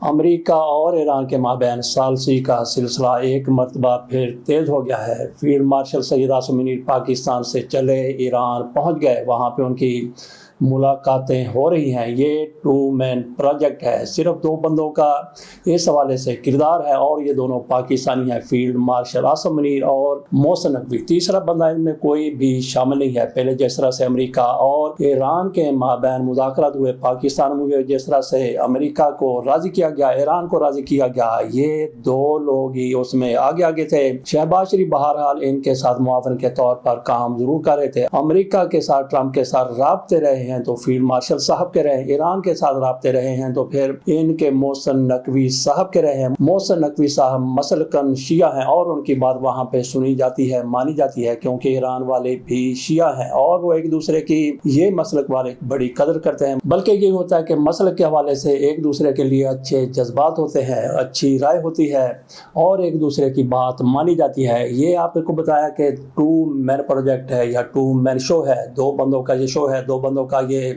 امریکہ اور ایران کے مابین ثالثی کا سلسلہ ایک مرتبہ پھر تیز ہو گیا ہے۔ فیلڈ مارشل سید عاصم منیر پاکستان سے چلے ایران پہنچ گئے، وہاں پہ ان کی ملاقاتیں ہو رہی ہیں۔ یہ 2 مین پروجیکٹ ہے، صرف 2 بندوں کا اس حوالے سے کردار ہے اور یہ دونوں پاکستانی ہیں، فیلڈ مارشل عاصم منیر اور محسن نقوی۔ تیسرا بندہ ان میں کوئی بھی شامل نہیں ہے۔ پہلے جس طرح سے امریکہ اور ایران کے مابین مذاکرات ہوئے، پاکستان میں جس طرح سے امریکہ کو راضی کیا گیا، ایران کو راضی کیا گیا، یہ 2 لوگ ہی اس میں آگے تھے۔ شہباز شریف بہرحال ان کے ساتھ معاون کے طور پر کام ضرور کر رہے تھے۔ امریکہ کے ساتھ ٹرمپ کے ساتھ رابطے رہے ہیں تو فیلڈ مارشل صاحب کے رہے ہیں، ایران کے ساتھ رابطے رہے ہیں تو پھر ان کے محسن نقوی صاحب کے رہے ہیں۔ محسن نقوی صاحب مسلکن شیعہ ہیں اور ان کی بات وہاں پہ سنی جاتی ہے، مانی جاتی ہے، کیونکہ ایران والے بھی شیعہ ہیں اور وہ ایک دوسرے کی یہ مسلک والے بڑی قدر کرتے ہیں۔ بلکہ یہ ہوتا ہے کہ مسلک کے حوالے سے ایک دوسرے کے لیے اچھے جذبات ہوتے ہیں، اچھی رائے ہوتی ہے اور ایک دوسرے کی بات مانی جاتی ہے۔ یہ آپ کو بتایا کہ 2 مین پروجیکٹ ہے یا 2 مین شو ہے، 2 بندوں کا یہ شو ہے، 2 بندوں کا یہ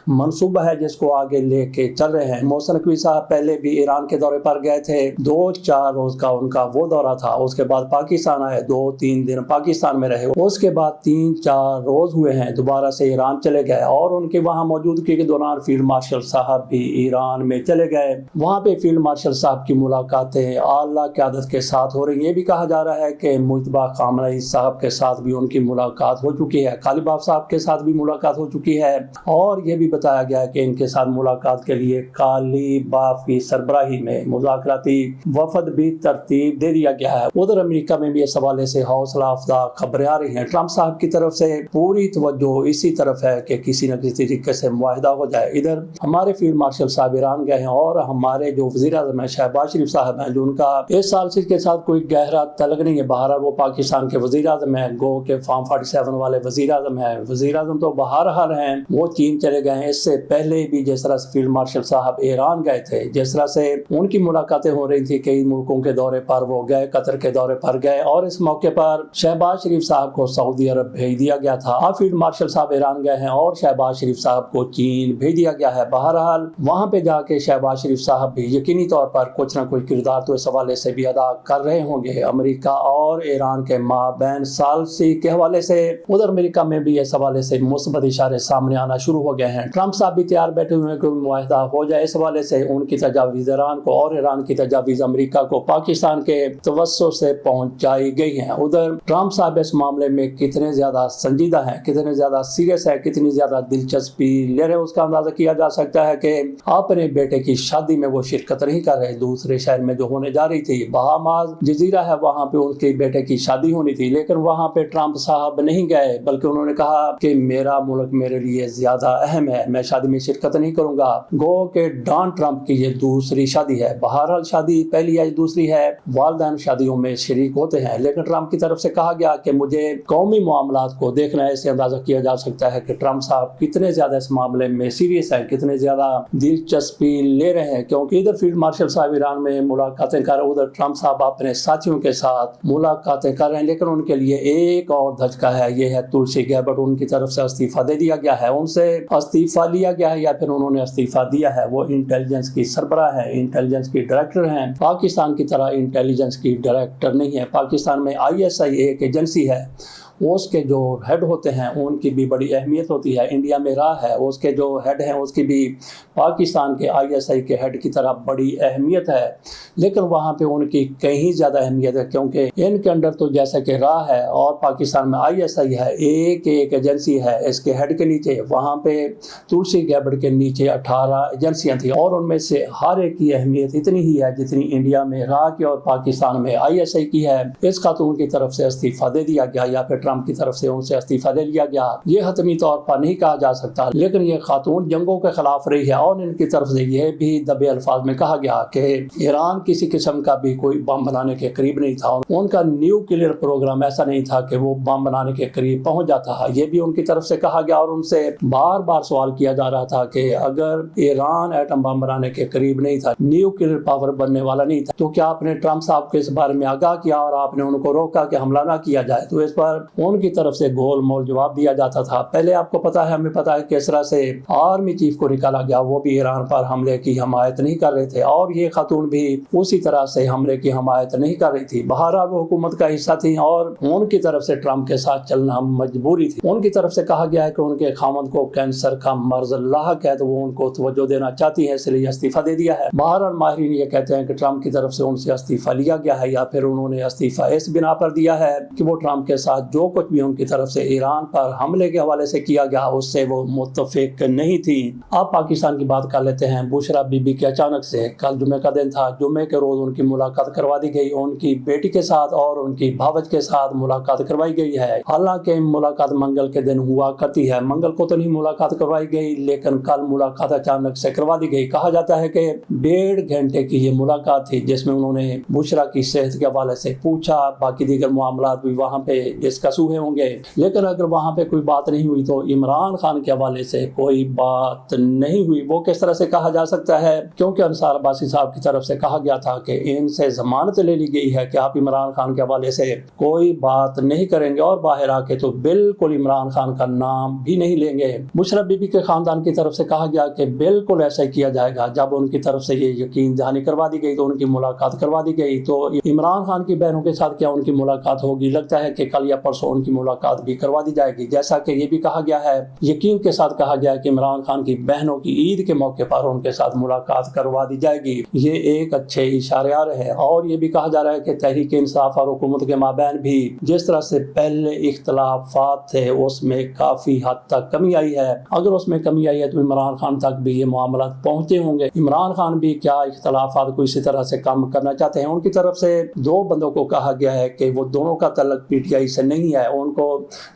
منصوبہ ہے جس کو آگے لے کے چل رہے ہیں۔ محسن نقوی صاحب پہلے بھی ایران کے دورے پر گئے تھے، 2-4 روز کا ان کا وہ دورہ تھا، اس کے بعد پاکستان آئے، 2-3 دن پاکستان میں رہے، اس کے بعد 3-4 روز ہوئے ہیں دوبارہ سے ایران چلے گئے اور ان کے وہاں موجودگی کے دوران فیلڈ مارشل صاحب بھی ایران میں چلے گئے۔ وہاں پہ فیلڈ مارشل صاحب کی ملاقاتیں اعلیٰ قیادت کے ساتھ ہو رہی ہیں۔ یہ بھی کہا جا رہا ہے کہ مجتبیٰ خامنہئی صاحب کے ساتھ بھی ان کی ملاقات ہو چکی ہے، قالیباف صاحب کے ساتھ بھی ملاقات ہو چکی ہے اور یہ بھی بتایا گیا ہے کہ ان کے ساتھ ملاقات کے لیے قالیباف کی سربراہی میں مذاکراتی وفد بھی ترتیب دے دیا گیا ہے۔ ادھر امریکہ میں بھی اس حوالے سے حوصلہ افزا خبریں آ رہی ہیں۔ ٹرمپ صاحب کی طرف سے پوری توجہ اسی طرف ہے کہ کسی نہ کسی طریقے سے معاہدہ ہو جائے۔ ادھر ہمارے فیلڈ مارشل صاحب ایران گئے ہیں اور ہمارے جو وزیر اعظم ہیں شہباز شریف صاحب ہیں، جو ان کا اس سال سے کے ساتھ کوئی گہرا تعلق نہیں ہے، بہرحال وہ پاکستان کے وزیر اعظم ہیں، گو کے فارم 47 والے وزیر اعظم ہیں، وزیر اعظم تو بہرحال ہیں، وہ چین چلے گئے ہیں۔ اس سے پہلے بھی جس طرح سے فیلڈ مارشل صاحب ایران گئے تھے، جس طرح سے ان کی ملاقاتیں ہو رہی تھی، کئی ملکوں کے دورے پر وہ گئے، قطر کے دورے پر گئے اور اس موقع پر شہباز شریف صاحب کو سعودی عرب بھیج دیا گیا تھا۔ اب فیلڈ مارشل صاحب ایران گئے ہیں اور شہباز شریف صاحب کو چین بھیج دیا گیا ہے۔ بہرحال وہاں پہ جا کے شہباز شریف صاحب بھی یقینی طور پر کچھ نہ کچھ کردار تو اس حوالے سے بھی ادا کر رہے ہوں گے۔ امریکہ اور ایران کے مابین ثالثی کے حوالے سے ادھر امریکہ میں بھی اس حوالے سے مثبت اشارے سامنے آنا شروع ہو گئے ہیں۔ ٹرمپ صاحب بھی تیار بیٹھے ہوئے ہیں کہ معاہدہ ہو جائے، اس حوالے سے ان کی تجاویز ایران کو اور ایران کی تجاویز امریکہ کو پاکستان کے توسط سے پہنچائی گئی ہیں۔ ادھر ٹرمپ صاحب اس معاملے میں کتنے زیادہ سنجیدہ ہیں، کتنے زیادہ سیریس ہے، کتنی زیادہ دلچسپی لے رہے ہیں، اس کا اندازہ کیا جا سکتا ہے کہ اپنے بیٹے کی شادی میں وہ شرکت نہیں کر رہے، دوسرے شہر میں جو ہونے جا رہی تھی، بہاماس جزیرہ ہے، وہاں پہ ان کے بیٹے کی شادی ہونی تھی، لیکن وہاں پہ ٹرمپ صاحب نہیں گئے، بلکہ انہوں نے کہا کہ میرا ملک میرے لیے زیادہ اہم ہے، میں شادی میں شرکت نہیں کروں گا۔ گو کہ ڈونلڈ ٹرمپ کی یہ دوسری شادی ہے، بہرحال شادی پہلی ہے دوسری ہے، والدین شادیوں میں شریک ہوتے ہیں، لیکن ٹرمپ کی طرف سے کہا گیا کہ مجھے قومی معاملات کو دیکھنا ہے۔ اس سے اندازہ کیا جا سکتا ہے کہ ٹرمپ صاحب کتنے زیادہ اس معاملے میں سیریس ہیں، کتنے زیادہ دلچسپی لے رہے ہیں، کیونکہ ادھر فیلڈ مارشل صاحب ایران میں ملاقاتیں کر رہے ہیں، ادھر ٹرمپ صاحب اپنے ساتھیوں کے ساتھ ملاقاتیں کر رہے ہیں، لیکن ان کے لیے ایک اور دھچکا ہے، یہ ہے تلسی گیبٹ، ان کی طرف سے استعفیٰ دے دیا گیا ہے، ان سے استعفیٰ لیا گیا ہے یا پھر انہوں نے استعفیٰ دیا ہے۔ وہ انٹیلیجنس کی سربراہ ہے، انٹیلیجنس کی ڈائریکٹر ہیں، پاکستان کی طرح انٹیلیجنس کی ڈائریکٹر نہیں ہے۔ پاکستان میں ISI ایک ایجنسی ہے، اس کے جو ہیڈ ہوتے ہیں ان کی بھی بڑی اہمیت ہوتی ہے۔ انڈیا میں رہا ہے، اس کے جو ہیڈ ہیں اس کی بھی پاکستان کے ISI کے ہیڈ کی طرح بڑی اہمیت ہے، لیکن وہاں پہ ان کی کہیں زیادہ اہمیت ہے، کیونکہ ان کے اندر تو جیسا کہ رہا ہے اور پاکستان میں ISI ہے، ایک ایجنسی ہے، اس کے ہیڈ کے نیچے وہاں پہ تلسی گیبٹ کے نیچے 18 ایجنسیاں تھیں اور ان میں سے ہر ایک کی اہمیت اتنی ہی ہے جتنی انڈیا میں رہا کی اور پاکستان میں ISI کی ہے۔ اس خاتون کی طرف سے استعفیٰ دے دیا گیا یا پھر ٹرمپ کی طرف سے ان سے استعفیٰ دے لیا گیا، یہ حتمی طور پر نہیں کہا جا سکتا، لیکن یہ خاتون جنگوں کے خلاف رہی ہے اور ان کی طرف سے یہ بھی دبے الفاظ میں کہا گیا کہ ایران کسی قسم کا بھی کوئی بم بنانے کے قریب نہیں تھا، ان کا نیوکلیئر پروگرام ایسا نہیں تھا کہ وہ بم بنانے کے قریب پہنچ جاتا ہے، یہ بھی ان کی طرف سے کہا گیا اور ان سے بار بار سوال کیا جا رہا تھا کہ اگر ایران ایٹم بم بنانے کے قریب نہیں تھا، نیوکلیئر پاور بننے والا نہیں تھا، تو کیا آپ نے ٹرمپ صاحب کے اس بارے میں آگاہ کیا اور آپ نے ان کو روکا کہ حملہ نہ کیا جائے؟ تو اس پر ان کی طرف سے گول مول جواب دیا جاتا تھا۔ پہلے آپ کو پتا ہے، ہمیں پتا ہے کس طرح سے آرمی چیف کو نکالا گیا، وہ بھی ایران پر حملے کی حمایت نہیں کر رہے تھے، اور یہ خاتون بھی اسی طرح سے حملے کی حمایت نہیں کر رہی تھی۔ بہرحال وہ حکومت کا حصہ تھی اور ان کی طرف سے ٹرمپ کے ساتھ چلنا مجبوری تھی۔ ان کی طرف سے کہا گیا ہے کہ ان کے خاوند کو کینسر کا مرض لاحق ہے، تو وہ ان کو توجہ دینا چاہتی ہے، اس لیے استعفیٰ دے دیا ہے۔ بہرحال ماہرین یہ کہتے ہیں کہ ٹرمپ کی طرف سے ان سے استعفیٰ لیا گیا ہے، یا پھر انہوں نے استعفیٰ اس بنا پر دیا ہے کہ وہ ٹرمپ کے ساتھ جو کچھ بھی ان کی طرف سے ایران پر حملے کے حوالے سے کیا گیا اس سے وہ متفق نہیں تھی۔ اب پاکستان کی بات کر لیتے ہیں۔ بشرا بی بی کے اچانک سے کل جمعے کا دن تھا، جمعے کے روز ان کی ملاقات کروا دی گئی، ان کی بیٹی کے ساتھ اور ان کی بھاوج کے ساتھ ملاقات کروائی گئی ہے۔ حالانکہ ملاقات منگل کے دن ہوا کرتی ہے، منگل کو تو نہیں ملاقات کروائی گئی، لیکن کل ملاقات اچانک سے کروا دی گئی۔ کہا جاتا ہے کہ 1.5 گھنٹے کی یہ ملاقات تھی، جس میں انہوں نے بشرا کی صحت کے حوالے سے پوچھا، باقی دیگر معاملات بھی وہاں پہ ڈسکس ہوئے ہوں گے، لیکن اگر وہاں پہ کوئی بات نہیں ہوئی تو عمران خان کے حوالے سے کوئی بات نہیں ہوئی۔ وہ کس طرح سے کہا جا سکتا ہے؟ کیونکہ انصار عباسی صاحب کی طرف سے کہا گیا تھا کہ ان سے ضمانت لے لی گئی ہے کہ آپ عمران خان کے حوالے سے کوئی بات نہیں کریں گے، اور باہر آ کے تو بالکل عمران خان کا نام بھی نہیں لیں گے۔ بشرا بی بی کے خاندان کی طرف سے کہا گیا کہ بالکل ایسا ہی کیا جائے گا۔ جب ان کی طرف سے یہ یقین دہانی کروا دی گئی تو ان کی ملاقات کروا دی گئی، تو عمران خان کی بہنوں کے ساتھ کیا ان کی ملاقات ہوگی؟ لگتا ہے کہ کل یا پرسوں ان کی ملاقات بھی کروا دی جائے گی، جیسا کہ یہ بھی کہا گیا ہے، یقین کے ساتھ کہا گیا ہے کہ عمران خان کی بہنوں کی عید کے موقع پر ان کے ساتھ ملاقات کروا دی جائے گی۔ یہ ایک اچھے اشارے آ رہے ہیں، اور یہ بھی کہا جا رہا ہے کہ تحریک انصاف اور حکومت کے مابین بھی جس طرح سے پہلے اختلافات تھے اس میں کافی حد تک کمی آئی ہے۔ اگر اس میں کمی آئی ہے تو عمران خان تک بھی یہ معاملات پہنچتے ہوں گے۔ عمران خان بھی کیا اختلافات کو اسی طرح سے کم کرنا چاہتے ہیں؟ ان کی طرف سے 2 بندوں کو کہا گیا ہے کہ وہ دونوں کا تعلق پی ٹی آئی سے نہیں ہے، ان کو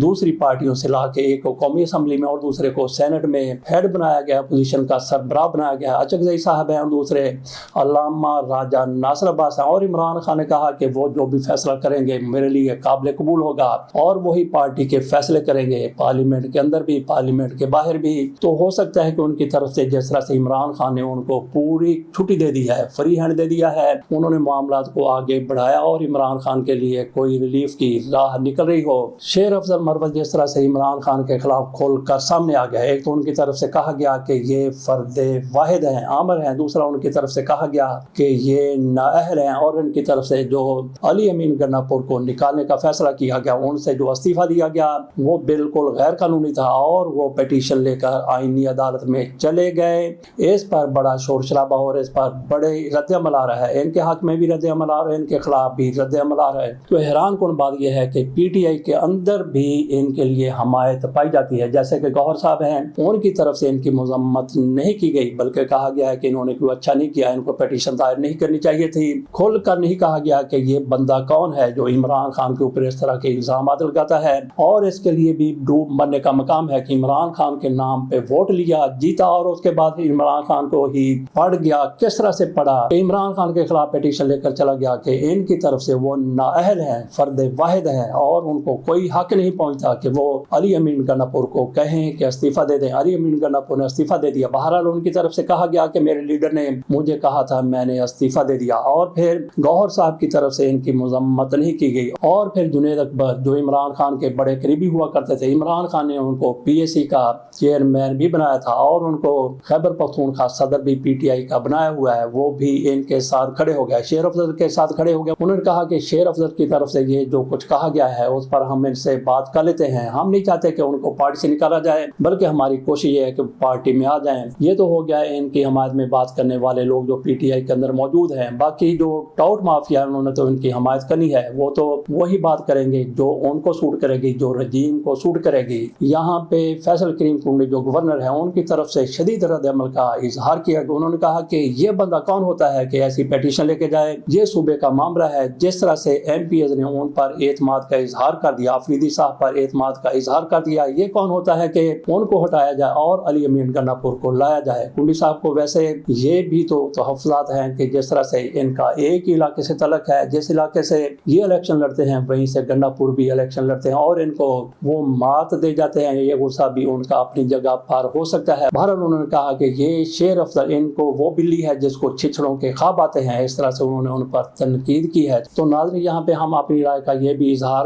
دوسری پارٹیوں سے لا کے ایک کو قومی اسمبلی میں اور دوسرے کو سینٹ میں ہیڈ بنایا گیا، اپوزیشن کا سربراہ بنایا گیا۔ اچکزئی صاحب ہیں اور دوسرے علامہ راجہ ناصر عباس ہیں، اور عمران خان نے کہا کہ وہ جو بھی فیصلہ کریں گے میرے لیے قابل قبول ہوگا، اور وہی پارٹی کے فیصلے کریں گے، پارلیمنٹ کے اندر بھی پارلیمنٹ کے باہر بھی۔ تو ہو سکتا ہے کہ ان کی طرف سے جس طرح سے عمران خان نے ان کو پوری چھٹی دے دی ہے، فری ہینڈ دے دیا ہے، انہوں نے معاملات کو آگے بڑھایا اور عمران خان کے لیے کوئی ریلیف کی راہ نکل رہی ہو۔ شیر افضل مروت جس طرح سے عمران خان کے خلاف کھول کر سامنے آ گیا، ایک تو ان کی طرف سے کہا گیا کہ یہ فرد واحد ہیں، آمر ہیں، دوسرا ان کی طرف سے کہا گیا کہ یہ نااہل ہیں، اور ان کی طرف سے جو علی امین گنا پور کو نکالنے کا فیصلہ کیا گیا، ان سے جو استعفیٰ دیا گیا وہ بالکل غیر قانونی تھا، اور وہ پیٹیشن لے کر آئینی عدالت میں چلے گئے۔ اس پر بڑا شور شرابہ اور اس پر بڑے رد عمل آ رہا ہے، ان کے حق میں بھی رد عمل آ رہا ہے، ان کے خلاف بھی رد عمل آ رہا ہے۔ تو حیران کن بات یہ ہے کہ پی ٹی آئی کے اندر بھی ان کے لیے حمایت پائی جاتی ہے، جیسے کہ گوہر صاحب ہیں، ان کی طرف سے ان کی مذمت نہیں کی گئی، بلکہ کہا گیا ہے کہ انہوں نے کوئی اچھا نہیں کیا، ان کو پیٹیشن دائر نہیں کرنی چاہیے تھی۔ کھل کر نہیں کہا گیا کہ یہ بندہ کون ہے جو عمران خان کے اوپر اس طرح کے الزامات لگاتا ہے، اور اس کے لیے بھی ڈوب مرنے کا مقام ہے کہ عمران خان کے نام پہ ووٹ لیا، جیتا، اور اس کے بعد عمران خان کو ہی پڑ گیا۔ کس طرح سے پڑا؟ عمران خان کے خلاف پیٹیشن لے کر چلا گیا کہ ان کی طرف سے وہ نااہل ہیں، فرد واحد ہیں، اور ان کو کوئی حق نہیں پہنچتا کہ وہ علی امین گنا پور کو کہیں کہ استعفیٰ دے دیں۔ علی امین گنا پور نے استعفیٰ دے دیا۔ بہرحال ان کی طرف سے کہا گیا کہ میرے لیڈر نے مجھے کہا تھا، میں نے استعفیٰ دے دیا، اور پھر گوہر صاحب کی طرف سے ان کی مذمت نہیں کی گئی۔ اور پھر جنید اکبر جو عمران خان کے بڑے قریبی ہوا کرتے تھے، عمران خان نے ان کو پی ایس سی کا چیئرمین بھی بنایا تھا، اور ان کو خیبر پختونخوا صدر بھی پی ٹی آئی کا بنایا ہوا ہے، وہ بھی ان کے ساتھ کھڑے ہو گئے، شیر افضل کے ساتھ کھڑے ہو گئے۔ انہوں نے کہا کہ شیر افضل کی طرف سے یہ جو کچھ کہا گیا ہے اس پر ہم ان سے بات کر لیتے ہیں، ہم نہیں چاہتے کہ ان کو پارٹی سے نکالا جائے، بلکہ ہماری کوشش یہ ہے کہ پارٹی میں آ جائیں۔ یہ تو ہو گیا ان کی حمایت میں بات کرنے والے لوگ جو پی ٹی آئی کے اندر موجود ہیں، باقی جو ٹاؤٹ مافیا انہوں نے تو ان کی حمایت کرنی ہے، وہ تو وہی بات کریں گے جو ان کو سوٹ کرے گی، جو رجیم کو سوٹ کرے گی۔ یہاں پہ فیصل کریم کنڈی جو گورنر ہیں، ان کی طرف سے شدید رد عمل کا اظہار کیا کہ انہوں نے کہا کہ یہ بندہ کون ہوتا ہے کہ ایسی پیٹیشن لے کے جائے، یہ صوبے کا معاملہ ہے۔ جس طرح سے ایم پی ایز نے ان پر اعتماد کا اظہار کر دیا، آفریدی صاحب پر اعتماد کا اظہار کر دیا، یہ کون ہوتا ہے کہ ان کو ہٹایا جائے اور علی امین گنا پور کو لایا جائے۔ کنڈی صاحب کو ویسے یہ بھی تو تحفظات ہیں کہ جس طرح سے ان کا ایک ہی علاقے سے تعلق ہے، جس علاقے سے یہ الیکشن لڑتے ہیں وہیں سے گنا پور بھی الیکشن لڑتے ہیں، اور ان کو وہ مات دے جاتے ہیں، یہ غصہ بھی ان کا اپنی جگہ پر ہو سکتا ہے۔ بہرحال انہوں نے کہا کہ یہ شیر افضل ان کو وہ بلی ہے جس کو چھچڑوں کے خواب آتے ہیں، اس طرح سے انہوں نے ان پر تنقید کی ہے۔ تو ناظرین، یہاں پہ ہم اپنی رائے کا یہ بھی اظہار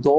2